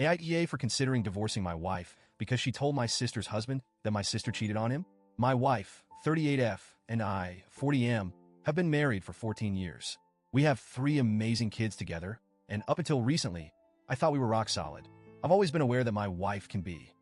AITA for considering divorcing my wife because she told my sister's husband that my sister cheated on him. My wife, 38F, and I, 40M, have been married for 14 years. We have 3 amazing kids together, and up until recently, I thought we were rock solid. I've always been aware that my wife can be,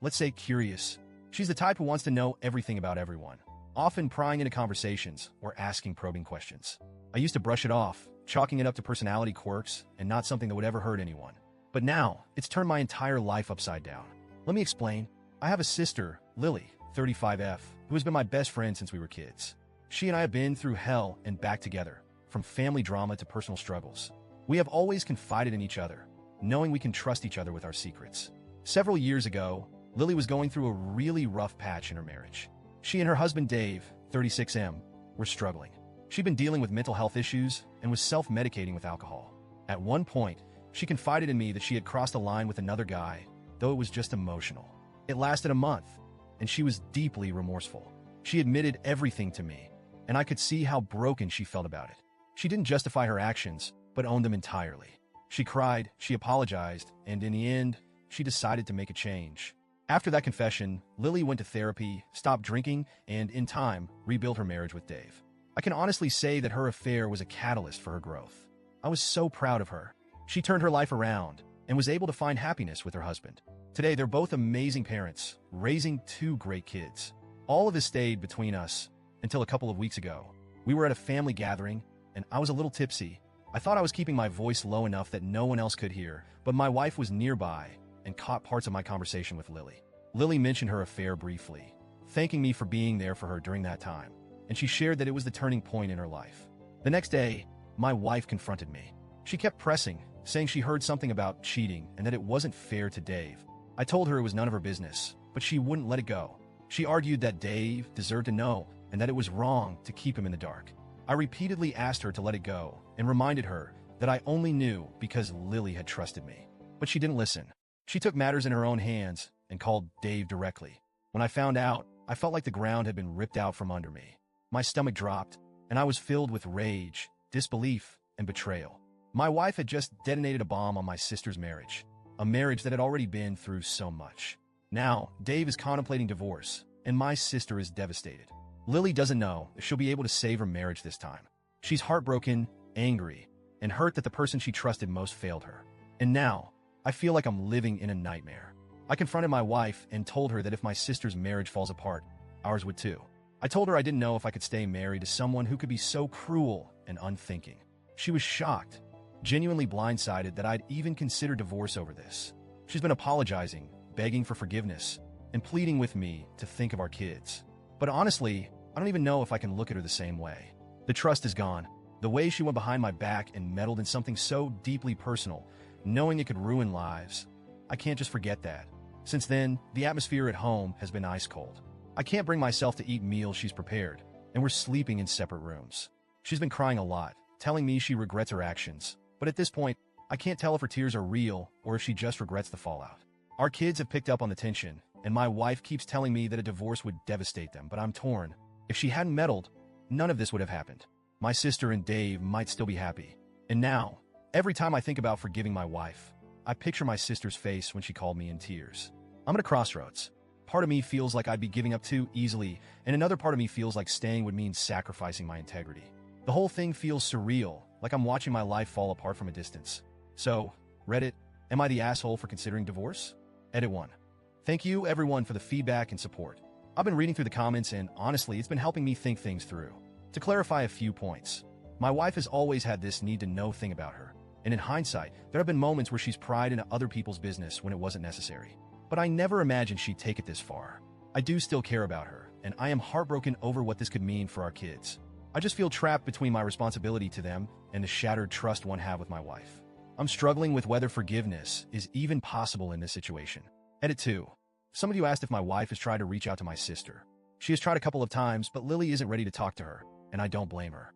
let's say, curious. She's the type who wants to know everything about everyone, often prying into conversations or asking probing questions. I used to brush it off, chalking it up to personality quirks and not something that would ever hurt anyone. But now, it's turned my entire life upside down. Let me explain. I have a sister, Lily, 35F, who has been my best friend since we were kids. She and I have been through hell and back together, from family drama to personal struggles. We have always confided in each other, knowing we can trust each other with our secrets. Several years ago, Lily was going through a really rough patch in her marriage. She and her husband Dave, 36M, were struggling. She'd been dealing with mental health issues and was self-medicating with alcohol. At one point, she confided in me that she had crossed a line with another guy, though it was just emotional. It lasted a month, and she was deeply remorseful. She admitted everything to me, and I could see how broken she felt about it. She didn't justify her actions, but owned them entirely. She cried, she apologized, and in the end, she decided to make a change. After that confession, Lily went to therapy, stopped drinking, and in time, rebuilt her marriage with Dave. I can honestly say that her affair was a catalyst for her growth. I was so proud of her. She turned her life around and was able to find happiness with her husband. Today, they're both amazing parents, raising 2 great kids. All of this stayed between us until a couple of weeks ago. We were at a family gathering, and I was a little tipsy. I thought I was keeping my voice low enough that no one else could hear, but my wife was nearby and caught parts of my conversation with Lily. Lily mentioned her affair briefly, thanking me for being there for her during that time, and she shared that it was the turning point in her life. The next day, my wife confronted me. She kept pressing, saying she heard something about cheating and that it wasn't fair to Dave. I told her it was none of her business, but she wouldn't let it go. She argued that Dave deserved to know and that it was wrong to keep him in the dark. I repeatedly asked her to let it go and reminded her that I only knew because Lily had trusted me. But she didn't listen. She took matters in her own hands and called Dave directly. When I found out, I felt like the ground had been ripped out from under me. My stomach dropped, and I was filled with rage, disbelief, and betrayal. My wife had just detonated a bomb on my sister's marriage, a marriage that had already been through so much. Now, Dave is contemplating divorce, and my sister is devastated. Lily doesn't know if she'll be able to save her marriage this time. She's heartbroken, angry, and hurt that the person she trusted most failed her. And now, I feel like I'm living in a nightmare. I confronted my wife and told her that if my sister's marriage falls apart, ours would too. I told her I didn't know if I could stay married to someone who could be so cruel and unthinking. She was shocked, genuinely blindsided that I'd even considered divorce over this. She's been apologizing, begging for forgiveness, and pleading with me to think of our kids. But honestly, I don't even know if I can look at her the same way. The trust is gone. The way she went behind my back and meddled in something so deeply personal, knowing it could ruin lives. I can't just forget that. Since then, the atmosphere at home has been ice cold. I can't bring myself to eat meals she's prepared, and we're sleeping in separate rooms. She's been crying a lot, telling me she regrets her actions. But at this point, I can't tell if her tears are real or if she just regrets the fallout. Our kids have picked up on the tension, and my wife keeps telling me that a divorce would devastate them, but I'm torn. If she hadn't meddled, none of this would have happened. My sister and Dave might still be happy. And now, every time I think about forgiving my wife, I picture my sister's face when she called me in tears. I'm at a crossroads. Part of me feels like I'd be giving up too easily, and another part of me feels like staying would mean sacrificing my integrity. The whole thing feels surreal, like I'm watching my life fall apart from a distance. So, Reddit, am I the asshole for considering divorce? Edit 1. Thank you, everyone, for the feedback and support. I've been reading through the comments, and honestly, it's been helping me think things through. To clarify a few points, my wife has always had this need-to-know thing about her, and in hindsight, there have been moments where she's pried into other people's business when it wasn't necessary. But I never imagined she'd take it this far. I do still care about her, and I am heartbroken over what this could mean for our kids. I just feel trapped between my responsibility to them and the shattered trust one have with my wife. I'm struggling with whether forgiveness is even possible in this situation. Edit 2. Some of you asked if my wife has tried to reach out to my sister. She has tried a couple of times, but Lily isn't ready to talk to her, and I don't blame her.